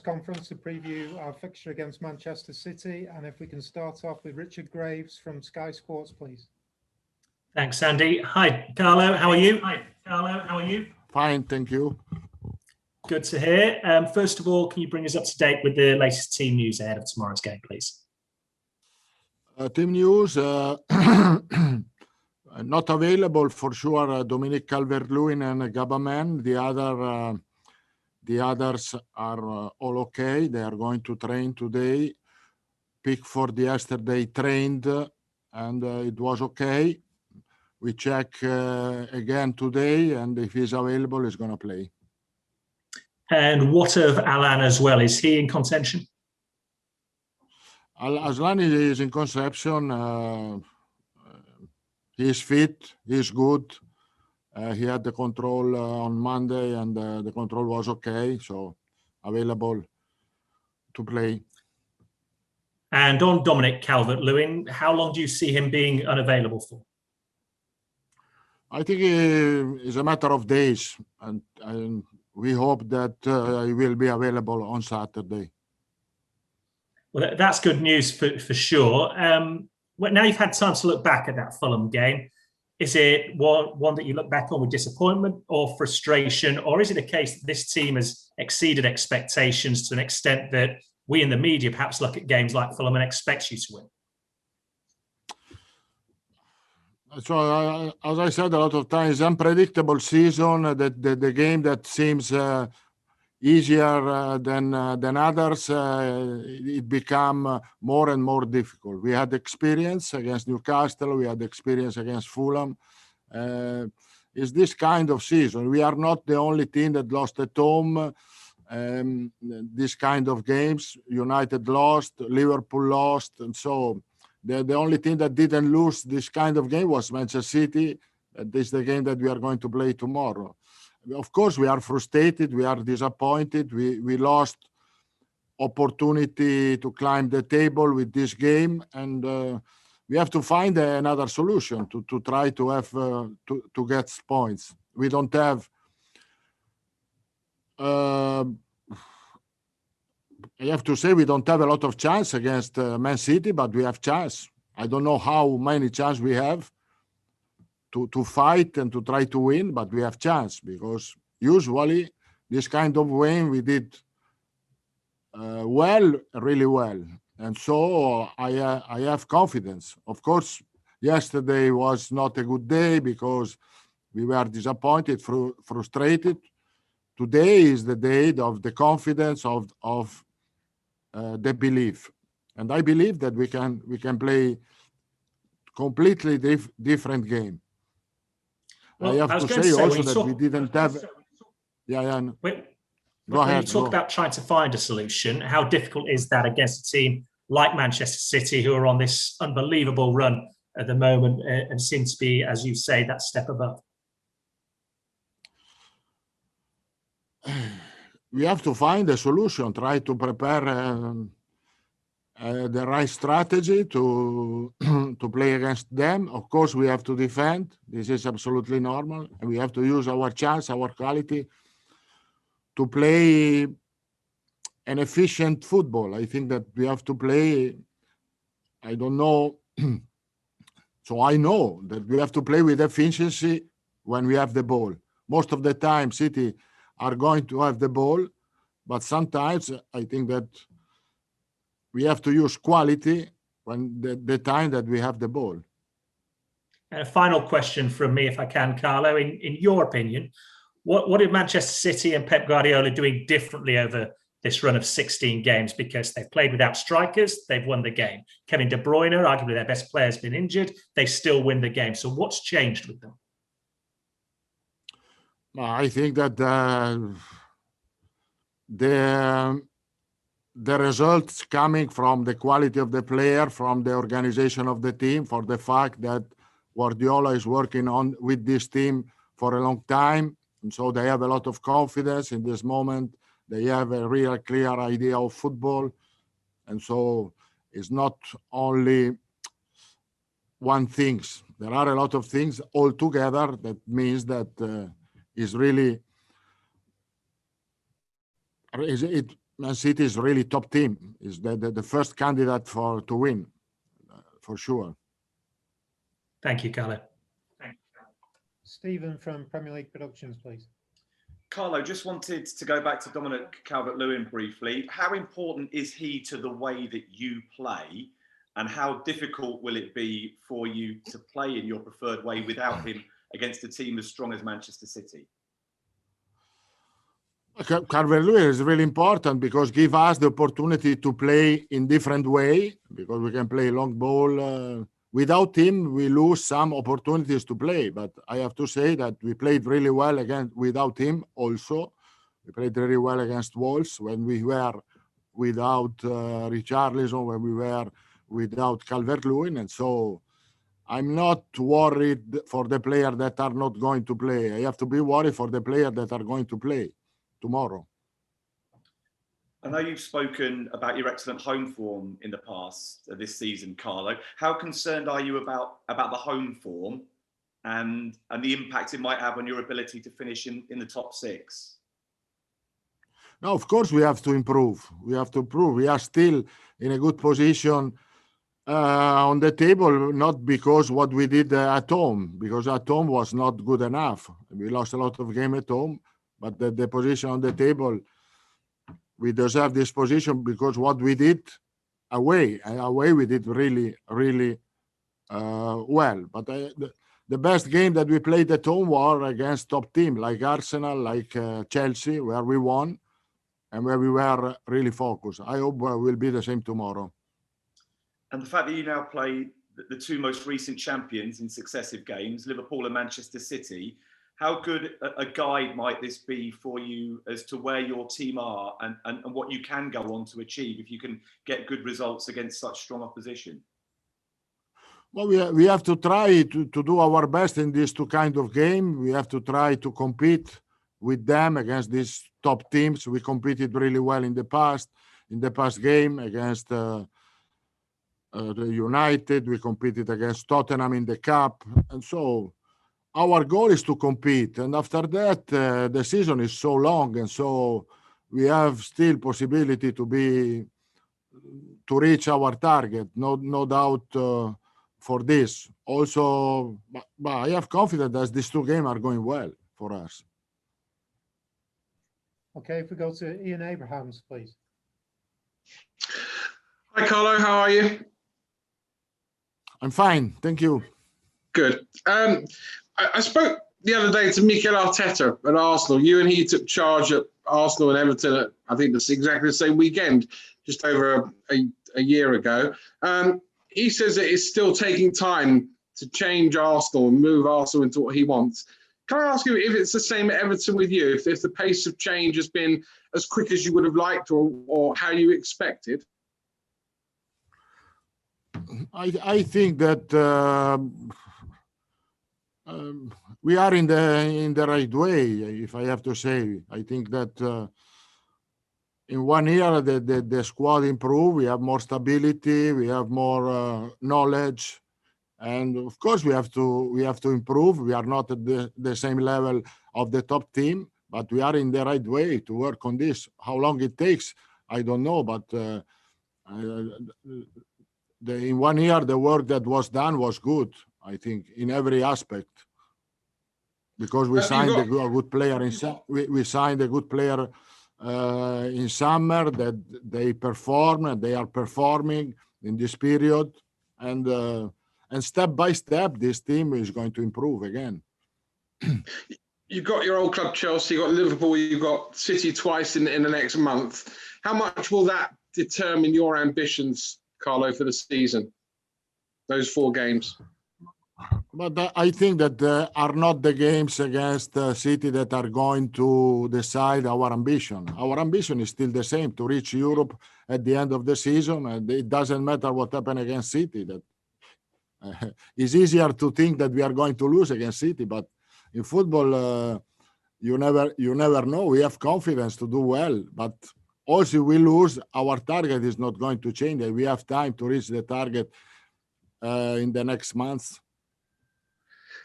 conference to preview our fixture against Manchester City. And if we can start off with Richard Graves from Sky Sports, please. Thanks, Andy. Hi, Carlo. How are you? Fine, thank you. Good to hear. First of all, can you bring us up to date with the latest team news ahead of tomorrow's game, please? Team news, not available for sure. Dominic Calvert-Lewin and Gabaman. The others are all okay. They are going to train today. Pickford yesterday trained and it was okay. We check again today, and if he's available, he's going to play. And what of Alan as well? Is he in contention? Aslan is in conception. He's fit. He's good. He had the control on Monday, and the control was okay, so available to play. And on Dominic Calvert-Lewin, how long do you see him being unavailable for? I think it's a matter of days, and we hope that he will be available on Saturday. Well, that's good news for sure. Now you've had time to look back at that Fulham game. Is it one that you look back on with disappointment or frustration, or is it a case that this team has exceeded expectations to an extent that we in the media perhaps look at games like Fulham and expect you to win? So, as I said a lot of times, unpredictable season. The game that seems easier than others, it become more and more difficult. We had experience against Newcastle. We had experience against Fulham. It's this kind of season. We are not the only team that lost at home. This kind of games, United lost, Liverpool lost, and so the only team that didn't lose this kind of game was Manchester City. This is the game that we are going to play tomorrow. Of course, we are frustrated. We are disappointed. We lost opportunity to climb the table with this game, and we have to find another solution to try to have to get points. We don't have. I have to say we don't have a lot of chance against Man City, but we have chance. I don't know how many chance we have to fight and to try to win, but we have chance because usually this kind of win we did really well. And so I have confidence. Of course, yesterday was not a good day because we were disappointed, frustrated. Today is the day of the confidence of the belief, and I believe that we can play completely different game. Well, I have to say also that we didn't have. When you talk about trying to find a solution, how difficult is that against a team like Manchester City, who are on this unbelievable run at the moment and seem to be, as you say, that step above? We have to find a solution, try to prepare the right strategy to play against them. Of course, we have to defend. This is absolutely normal. And we have to use our chance, our quality to play an efficient football. I think that we have to play, I don't know. So I know that we have to play with efficiency when we have the ball. Most of the time, City are going to have the ball, but sometimes I think that we have to use quality when the time that we have the ball. And a final question from me, if I can, Carlo. In your opinion, what did Manchester City and Pep Guardiola doing differently over this run of 16 games? Because they've played without strikers, they've won the game. Kevin De Bruyne, arguably their best player, has been injured. They still win the game. So what's changed with them? I think that the results coming from the quality of the player, from the organization of the team, for the fact that Guardiola is working on with this team for a long time, and so they have a lot of confidence in this moment. They have a real clear idea of football, and so it's not only one thing. There are a lot of things all together that means that is really Man City is really top team. Is the first candidate to win, for sure. Thank you, Carlo. Stephen from Premier League Productions, please. Carlo, just wanted to go back to Dominic Calvert-Lewin briefly. How important is he to the way that you play, and how difficult will it be for you to play in your preferred way without him against a team as strong as Manchester City? Calvert-Lewin is really important because give us the opportunity to play in different way, because we can play long ball. Without him, we lose some opportunities to play. But I have to say that we played really well without him also. We played really well against Wolves when we were without Richarlison, when we were without Calvert-Lewin. And so I'm not worried for the players that are not going to play. I have to be worried for the players that are going to play tomorrow. I know you've spoken about your excellent home form in the past this season, Carlo. How concerned are you about the home form and the impact it might have on your ability to finish in the top six? No, of course we have to improve. We have to improve. We are still in a good position on the table, not because what we did at home, because at home was not good enough. We lost a lot of games at home, but the position on the table, we deserve this position because what we did away we did really, really well. But the best game that we played at home were against top team like Arsenal, like Chelsea, where we won and where we were really focused. I hope we'll be the same tomorrow. And the fact that you now play the two most recent champions in successive games, Liverpool and Manchester City, how good a guide might this be for you as to where your team are and what you can go on to achieve if you can get good results against such strong opposition? Well, we have to try to do our best in these two kind of game. We have to try to compete with them against these top teams. We competed really well in the past game against the United. We competed against Tottenham in the Cup. And so our goal is to compete. And after that, the season is so long. And so we have still possibility to reach our target. No doubt for this. Also, but I have confidence that these two games are going well for us. Okay, if we go to Ian Abrahams, please. Hi, Carlo. How are you? I'm fine. Thank you. Good. I spoke the other day to Mikel Arteta at Arsenal. You and he took charge at Arsenal and Everton at, I think that's exactly the same weekend, just over a year ago. He says that it's still taking time to change Arsenal and move Arsenal into what he wants. Can I ask you if it's the same at Everton with you, if the pace of change has been as quick as you would have liked or how you expected? I think that we are in the right way, if I have to say. I think that in 1 year the squad improved. We have more stability. We have more knowledge, and of course we have to improve. We are not at the same level of the top team, but we are in the right way to work on this. How long it takes, I don't know, but in 1 year the work that was done was good, I think, in every aspect, because we signed a good player we signed a good player in summer that they perform and they are performing in this period, and step by step this team is going to improve again. You've got your old club Chelsea, you've got Liverpool, you've got City twice in the next month. How much will that determine your ambitions, Carlo, for the season, those 4 games? But I think that are not the games against City that are going to decide our ambition. Our ambition is still the same, to reach Europe at the end of the season, and it doesn't matter what happens against City. That it's easier to think that we are going to lose against City, but in football, you never know. We have confidence to do well, but also we lose, our target is not going to change. We have time to reach the target in the next months.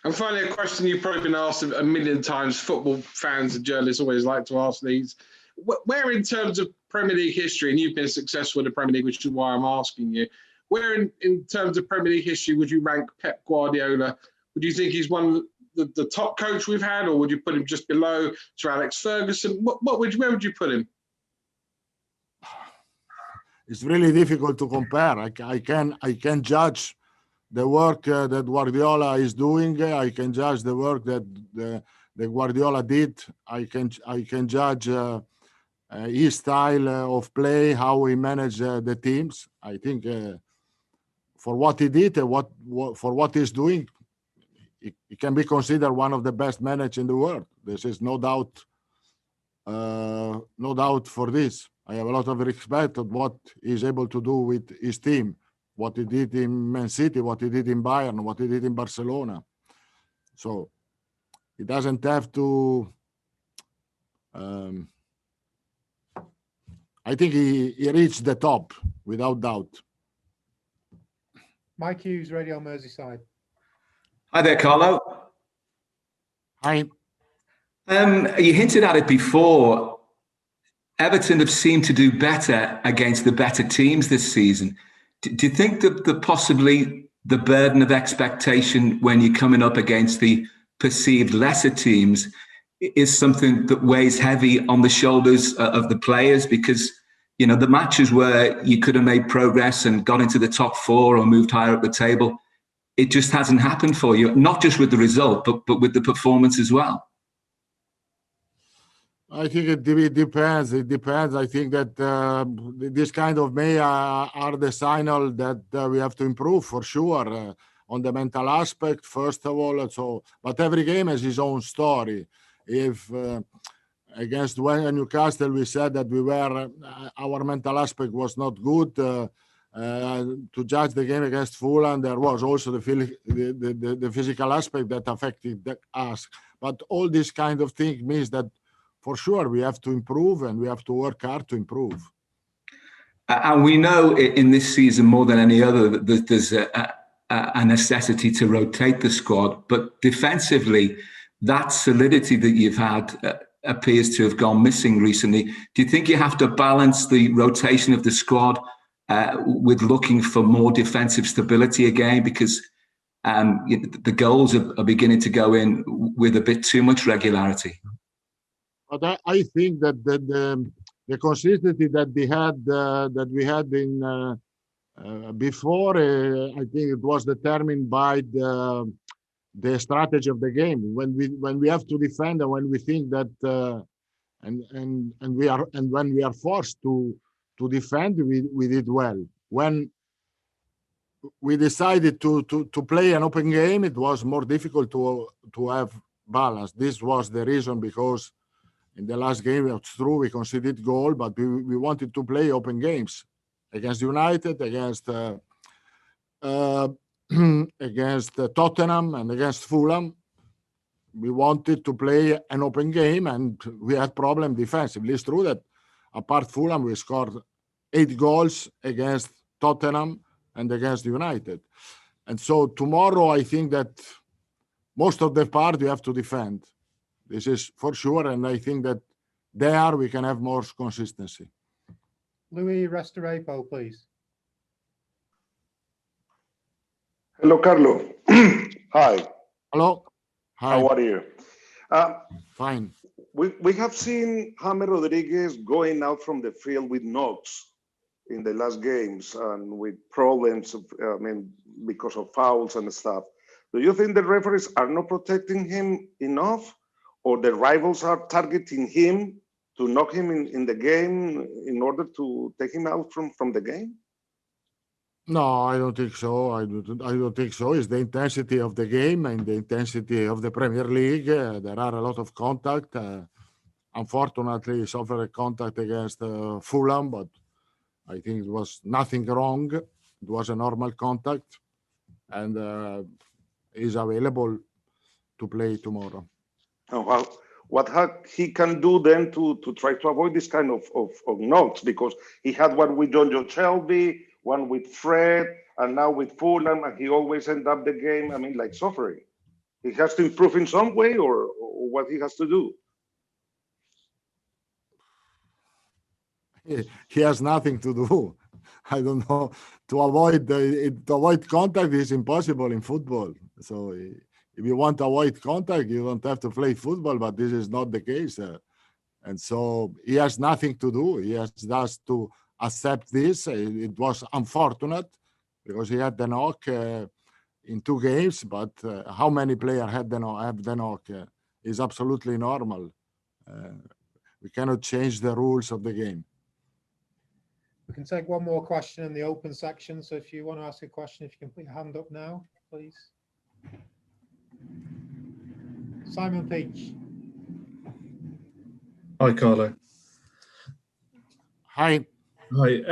And finally, a question you've probably been asked a million times. Football fans and journalists always like to ask these. Where in terms of Premier League history, and you've been successful in the Premier League, which is why I'm asking you, where in terms of Premier League history would you rank Pep Guardiola? Would you think he's one of the top coach we've had, or would you put him just below Sir Alex Ferguson? Where would you put him? It's really difficult to compare. I can judge the work that Guardiola is doing. I can judge the work that the Guardiola did. I can judge his style of play, how he managed the teams. I think for what he did and for what he's doing, he can be considered one of the best managers in the world. This is no doubt for this. I have a lot of respect of what he's able to do with his team, what he did in Man City, what he did in Bayern, what he did in Barcelona. So he doesn't have to. I think he reached the top without doubt. Mike Hughes, Radio Merseyside. Hi there, Carlo. Hi. You hinted at it before. Everton have seemed to do better against the better teams this season. Do you think that possibly the burden of expectation when you're coming up against the perceived lesser teams is something that weighs heavy on the shoulders of the players? Because, you know, the matches where you could have made progress and got into the top four or moved higher up the table, it just hasn't happened for you, not just with the result, but with the performance as well. I think it depends. It depends. I think that this kind of may are the signal that we have to improve for sure on the mental aspect, first of all. So, but every game has its own story. If against Newcastle, we said that we were our mental aspect was not good. To judge the game against Fulham, there was also the physical aspect that affected us. But all this kind of thing means that for sure we have to improve and we have to work hard to improve. And we know in this season more than any other that there's a necessity to rotate the squad. But defensively, that solidity that you've had appears to have gone missing recently. Do you think you have to balance the rotation of the squad with looking for more defensive stability again? Because the goals are beginning to go in with a bit too much regularity. But I think that the consistency that we had in before, I think it was determined by the strategy of the game. When we have to defend and when we think that and when we are forced to defend, we did well. When we decided to play an open game, it was more difficult to have balance. This was the reason, because in the last game, it's true, we conceded goal, but we wanted to play open games against United, against against Tottenham and against Fulham. We wanted to play an open game, and we had problem defensively. It's true that apart Fulham, we scored 8 goals against Tottenham and against United. And so tomorrow, I think that most of the part we have to defend. This is for sure, and I think that there we can have more consistency. Louis Restorepo, please. Hello, Carlo. Hi. Hello. Hi. How are you? Fine. We have seen James Rodriguez going out from the field with knocks in the last games and with problems, because of fouls and stuff. Do you think the referees are not protecting him enough, or the rivals are targeting him to knock him in the game in order to take him out from the game? No, I don't think so. I don't think so. It's the intensity of the game and the intensity of the Premier League. There are a lot of contact. Unfortunately, he suffered a contact against Fulham, but I think it was nothing wrong. It was a normal contact, and is available to play tomorrow. What he can do then to try to avoid this kind of knocks, because he had one with John Shelby, one with Fred, and now with Fulham, and he always ends up the game, like suffering. He has to improve in some way, or what he has to do? he has nothing to do. I don't know. To avoid contact is impossible in football. So if you want to avoid contact, you don't have to play football, but this is not the case. And so he has nothing to do. He has just to accept this. It was unfortunate because he had the knock in 2 games, but how many players have the knock is absolutely normal. We cannot change the rules of the game. We can take one more question in the open section. So if you want to ask a question, if you can put your hand up now, please. Simon Peach. Hi, Carlo. Hi. Hi.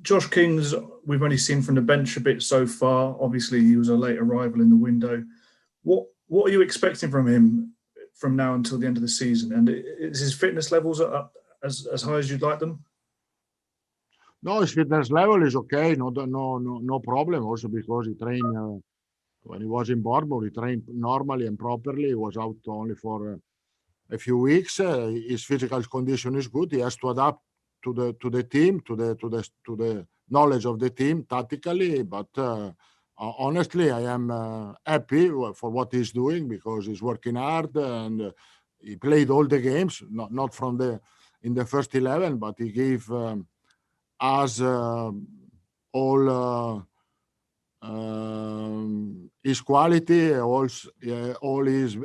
Josh King's, we've only seen from the bench a bit so far. Obviously, he was a late arrival in the window. What are you expecting from him from now until the end of the season? And is his fitness levels up as high as you'd like them? No, his fitness level is okay. No problem. Also because he trained when he was in Bournemouth, he trained normally and properly. He was out only for a few weeks. His physical condition is good. He has to adapt to the team, to the knowledge of the team tactically. But honestly, I am happy for what he's doing because he's working hard and he played all the games, not in the first 11, but he gave us all his quality, all his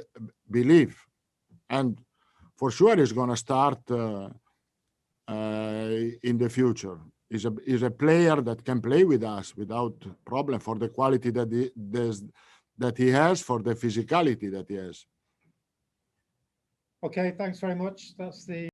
belief, and for sure he's going to start in the future. He's a player that can play with us without problem for the quality that he has, for the physicality that he has. Okay, thanks very much. That's the